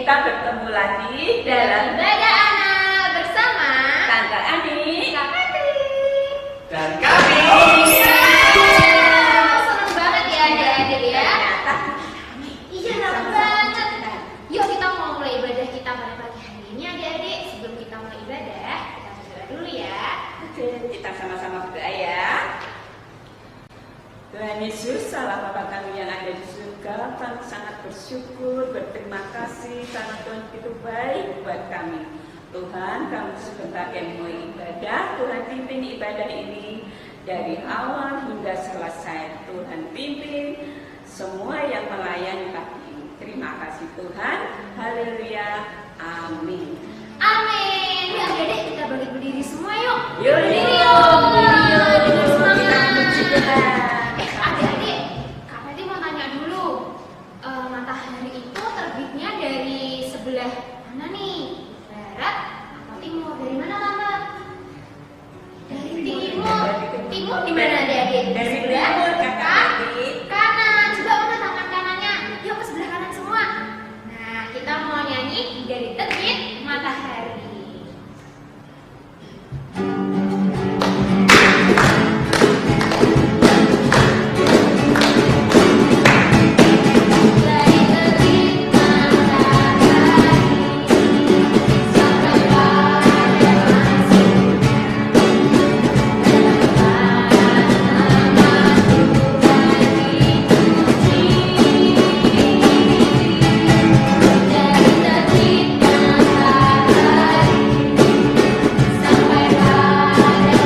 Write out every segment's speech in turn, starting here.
kita bertemu lagi dalam Ibadah Anak bersama Tante Ani, Kak Katri, dan kami. Senang banget ya adik-adik ya. ternyata Iya senang banget. Yuk kita mau mulai ibadah kita pada pagi hari ini adik-adik. Sebelum kita mulai ibadah, kita berdoa dulu ya. kita sama-sama berdoa ya. Tuhan Yesus, Allah Bapa kami yang ada di surga, kami sangat bersyukur, berterima kasih karena Tuhan itu baik buat kami. Tuhan, kami sebentar yang mulai ibadah, Tuhan pimpin ibadah ini dari awal hingga selesai. Tuhan pimpin semua yang melayani kami ini. Terima kasih Tuhan. Haleluya. Amin. Amin. Ya adik-adik kita balik berdiri semua yuk. Yuk, Berdiri yuk. yuk. Dengan Kita semangat. puji Tuhan. Adik-adik, Kak Katri mau tanya dulu. Matahari itu terbitnya dari sebelah mana nih? Barat atau timur? Dari mana Tante? Dari timur. Timur di mana adik-adik? Dari Sebelah timur, Kakak Adik. kanan. Coba mana tangan kanannya? Yuk ke sebelah kanan semua. Nah, kita mau nyanyi dari terbit matahari. Dari terbit matahari sampai pada masuk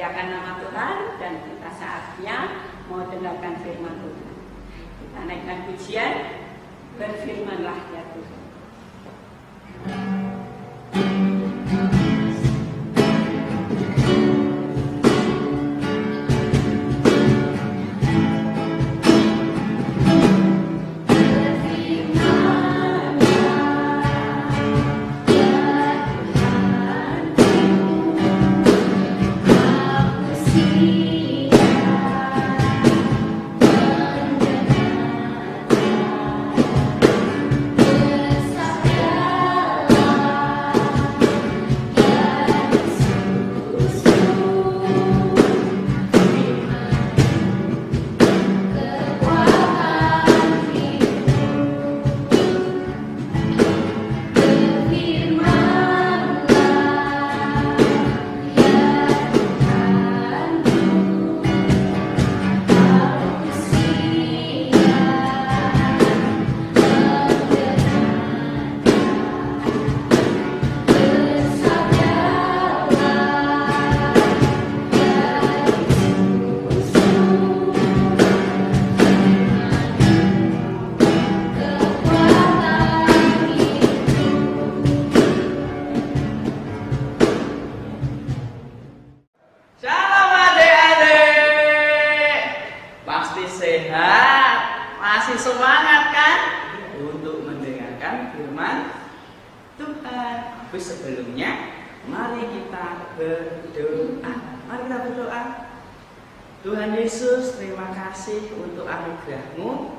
memuliakan nama Tuhan dan kita saatnya mau dengarkan firman Tuhan. Kita naikkan pujian, berfirmanlah ya Tuhan. Shalom adik-adik, pasti sehat, masih semangat kan untuk mendengarkan firman Tuhan. Tapi sebelumnya, mari kita berdoa. Mari kita berdoa. Tuhan Yesus, terima kasih untuk anugerah-Mu,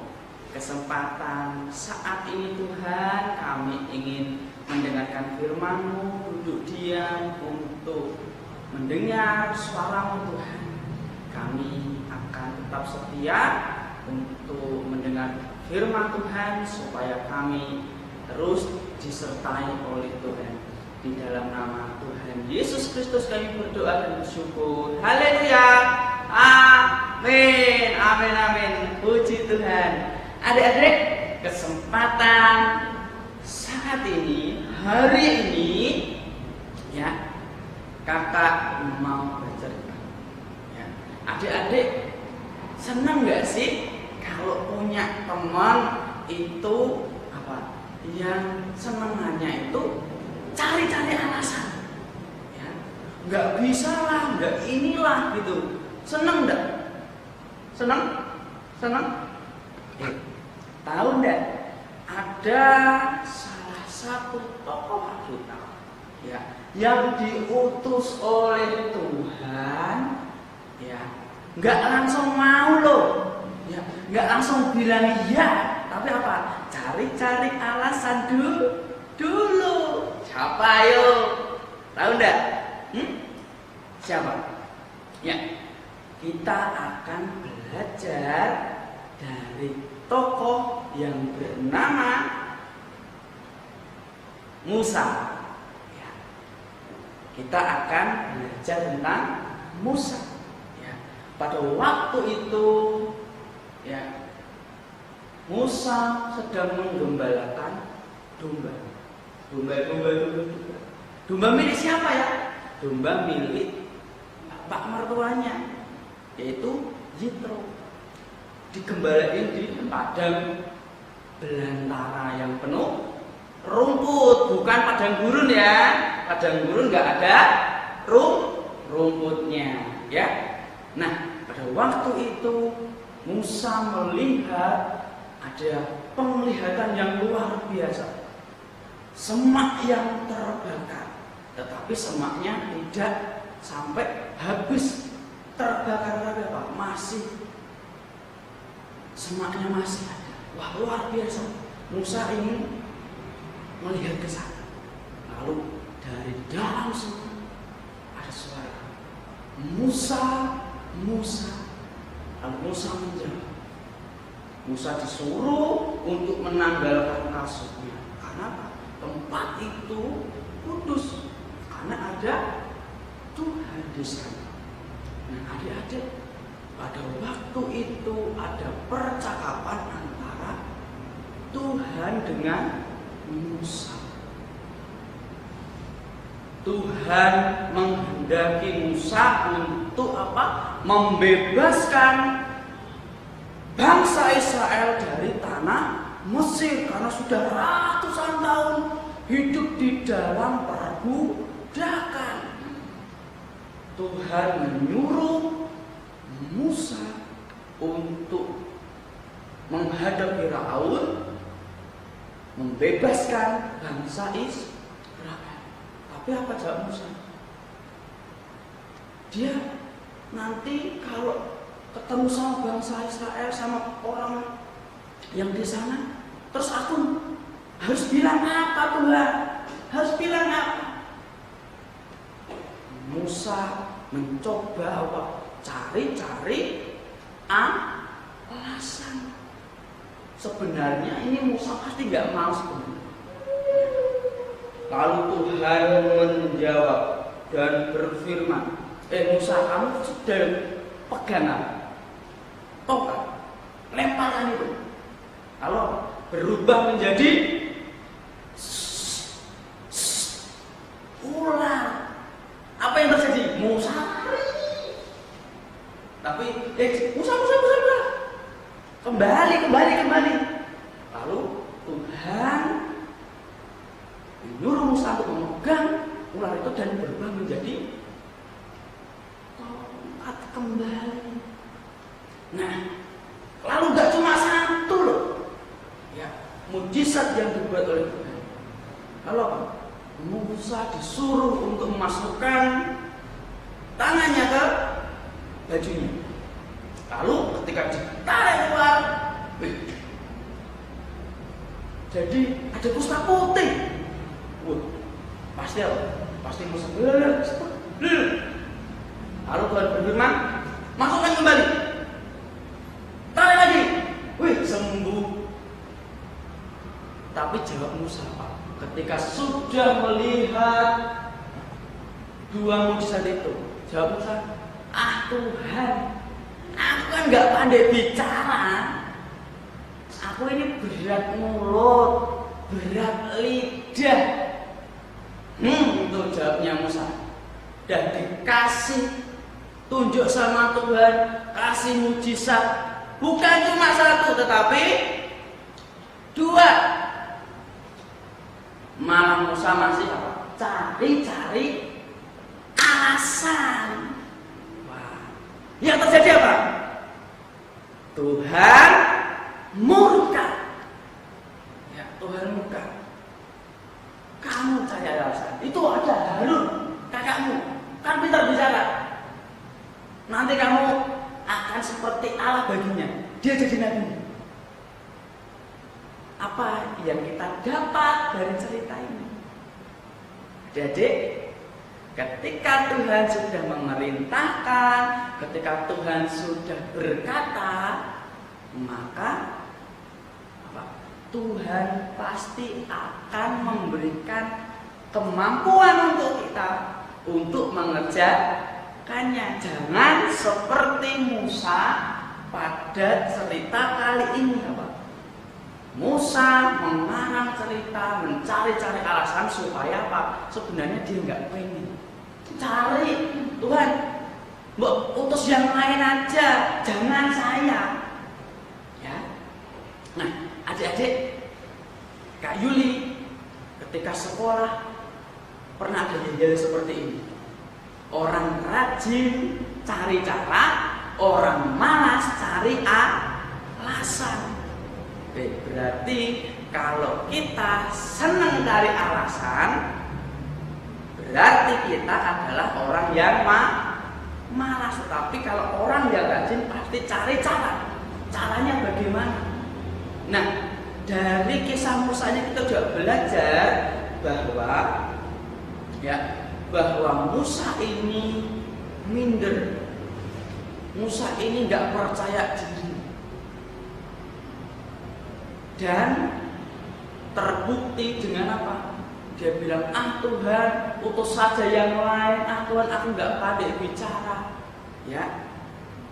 kesempatan saat ini Tuhan, kami ingin mendengarkan firman-Mu, duduk diam untuk mendengar suara-Mu Tuhan. Kami akan tetap setia untuk mendengar firman Tuhan supaya kami terus disertai oleh Tuhan. Di dalam nama Tuhan Yesus Kristus kami berdoa dan bersyukur. Haleluya. Amin. Amin, amin. Puji Tuhan. Adik-adik, kesempatan saat ini, hari ini, ya, kakak mau bercerita. Ya. Adik-adik, senang nggak sih kalau punya teman itu apa? Yang senengannya itu cari-cari alasan. Ya. Nggak bisa lah, nggak inilah gitu. Senang nggak? Senang? Senang? Tahu nggak? Ada salah satu tokoh Alkitab, ya, yang diutus oleh Tuhan, ya, nggak langsung mau loh, ya, nggak langsung bilang iya, tapi apa? Cari-cari alasan dulu. Siapa ayo? Tahu nggak? Siapa? Ya, kita akan belajar dari tokoh yang bernama Musa. Ya. Kita akan belajar tentang Musa. Ya. Pada waktu itu, ya, Musa sedang menggembalakan domba. Domba milik siapa ya? Domba milik bapak mertuanya, yaitu Yitro. Digembalain di padang belantara yang penuh rumput, bukan padang gurun ya. Padang gurun nggak ada rumputnya, ya. Nah, pada waktu itu Musa melihat ada penglihatan yang luar biasa. Semak yang terbakar, tetapi semaknya tidak sampai habis terbakar lagi, Pak. Masih semaknya masih ada. Wah, luar biasa. Musa ini melihat ke sana. Lalu dari dalam semak ada suara, Musa, Musa. Lalu Musa menjawab. Musa disuruh untuk menanggalkan kasutnya. Karena apa? Tempat itu kudus, karena ada Tuhan di sana. Nah, adik-adik, pada waktu itu ada percakapan antara Tuhan dengan Musa. Tuhan menghendaki menghendaki Musa untuk apa? Membebaskan bangsa Israel dari tanah Mesir karena sudah ratusan tahun hidup di dalam perbudakan. Tuhan menyuruh Musa untuk menghadap Firaun, membebaskan bangsa Israel. Tapi apa jawab Musa? Dia nanti kalau ketemu sama bangsa Israel, sama orang yang di sana, terus aku harus bilang apa Tuhan? Harus bilang apa? Musa mencoba apa? Cari-cari alasan. Sebenarnya ini Musa pasti nggak mau sebenarnya. Lalu Tuhan menjawab dan berfirman, Musa, kamu sudah pegang apa? Tongkat, lemparan itu. Kalau berubah menjadi ular, apa yang terjadi? Musa lari. Tapi Musa. Kembali. Lalu Tuhan menyuruh Musa untuk memegang ular itu dan berubah menjadi tongkat kembali. Nah, lalu gak cuma satu loh, ya, mujizat yang dibuat oleh Tuhan. Kalau Musa disuruh untuk memasukkan tangannya ke bajunya. Lalu ketika ditarik keluar, jadi ada kusta putih. Pasti Musa. Lalu Tuhan berfirman, masukkan kembali. Tarik lagi. Sembuh. Tapi jawab Musa apa? Ketika sudah melihat dua mujizat itu, jawab Musa, Tuhan, aku kan nggak pandai bicara. Aku ini berat mulut, berat lidah. Itu jawabnya Musa. Dan dikasih tunjuk sama Tuhan, kasih mujizat. Bukan cuma satu, tetapi dua. Malah Musa masih apa? Cari-cari alasan. Yang terjadi apa? Tuhan murka. Ya, Tuhan murka. Kamu cari alasan. Itu ada Harun, kakakmu, kan pintar bicara. Nanti kamu akan seperti Allah baginya. Dia jadi nabi. Apa yang kita dapat dari cerita ini? Adik-adik, ketika Tuhan sudah memerintahkan, ketika Tuhan sudah berkata, maka Tuhan pasti akan memberikan kemampuan untuk kita untuk mengerjakannya. Jangan seperti Musa pada cerita kali ini, Musa mengarang cerita, mencari-cari alasan supaya apa? Sebenarnya dia nggak pengen cari Tuhan, mbok utus yang lain aja, jangan saya. Ya. Nah, adik-adik, Kak Yuli ketika sekolah pernah ada yel seperti ini. Orang rajin cari cara, orang malas cari alasan. Berarti kalau kita senang cari alasan, berarti kita adalah orang yang malas. Tapi kalau orang yang rajin pasti cari cara. Caranya bagaimana? Nah, dari kisah Musa ini kita juga belajar bahwa Musa ini minder. Musa ini nggak percaya diri. Dan terbukti dengan apa? Dia bilang, Tuhan, utus saja yang lain. Tuhan, aku nggak pandai bicara. Ya,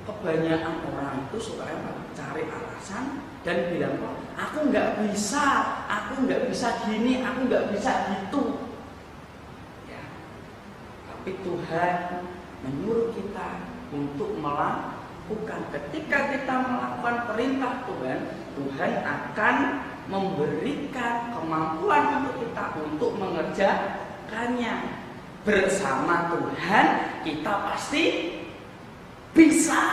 kebanyakan orang itu suka cari alasan dan bilang, aku nggak bisa gini, aku nggak bisa gitu. Ya, tapi Tuhan menyuruh kita untuk melakukan. Ketika kita melakukan perintah Tuhan, Tuhan akan memberikan kemampuan untuk kita untuk mengerjakannya. Bersama Tuhan kita pasti bisa.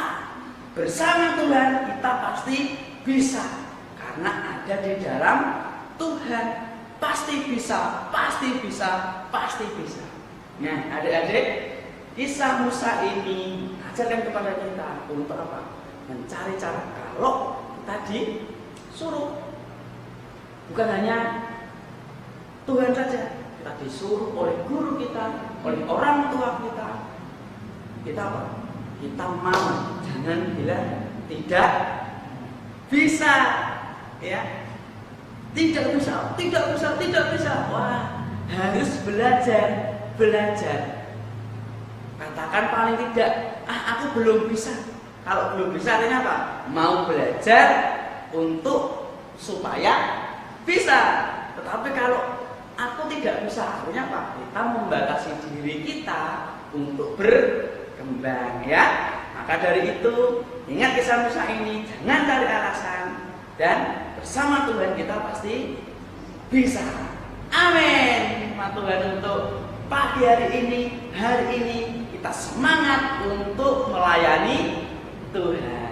Bersama Tuhan kita pasti bisa, karena ada di dalam Tuhan. Pasti bisa, pasti bisa, pasti bisa. Nah, adik-adik, kisah Musa ini ajarkan kepada kita untuk apa? Mencari cara. Kalau kita disuruh, bukan hanya Tuhan saja, kita disuruh oleh guru kita, oleh orang tua kita. Kita apa? Kita mau. Jangan bilang tidak bisa, ya. Tidak bisa. Wah, harus belajar. Katakan paling tidak, aku belum bisa. Kalau belum bisa artinya apa? Mau belajar untuk supaya bisa. Tetapi kalau aku tidak bisa, artinya apa? Kita membatasi diri kita untuk berkembang, ya. Maka dari itu, ingat kisah Musa ini, jangan cari alasan, dan bersama Tuhan kita pasti bisa. Amin. Terima Tuhan untuk pagi hari ini kita semangat untuk melayani Tuhan.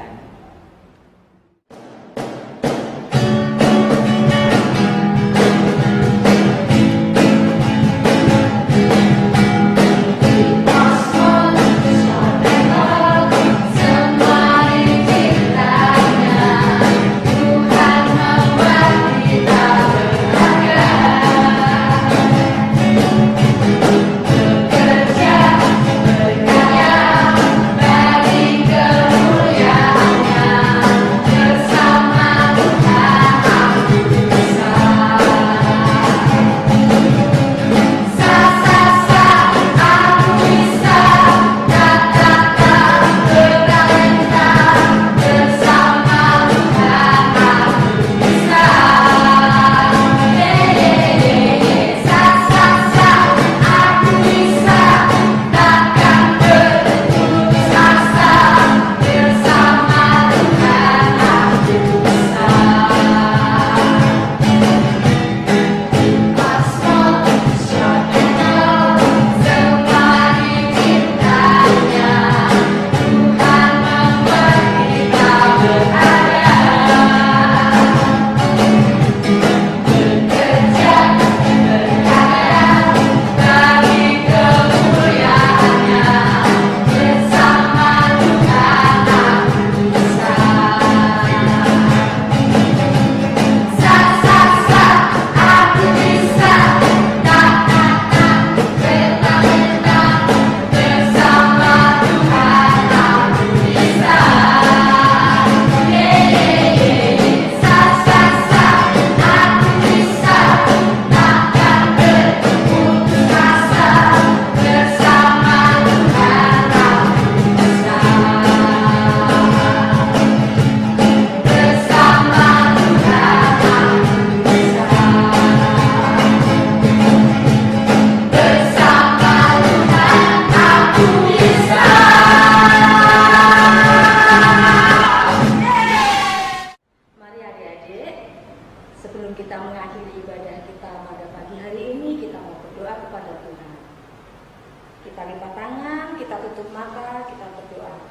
Kita lipat tangan, kita tutup mata, kita berdoa.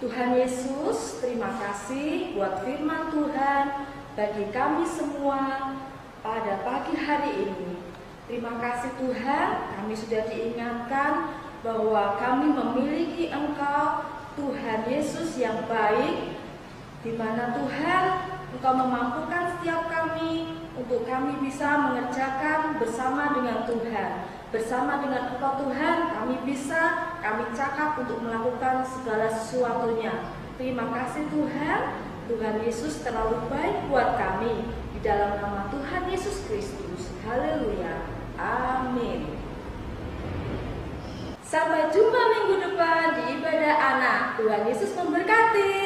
Tuhan Yesus, terima kasih buat firman Tuhan bagi kami semua pada pagi hari ini. Terima kasih Tuhan, kami sudah diingatkan bahwa kami memiliki Engkau, Tuhan Yesus yang baik, di mana Tuhan Engkau memampukan setiap kami untuk kami bisa mengerjakan bersama dengan Tuhan. Bersama dengan Engkau Tuhan, kami cakap untuk melakukan segala sesuatunya. Terima kasih Tuhan, Tuhan Yesus terlalu baik buat kami. Di dalam nama Tuhan Yesus Kristus, haleluya, amin. Sampai jumpa minggu depan di ibadah anak. Tuhan Yesus memberkati.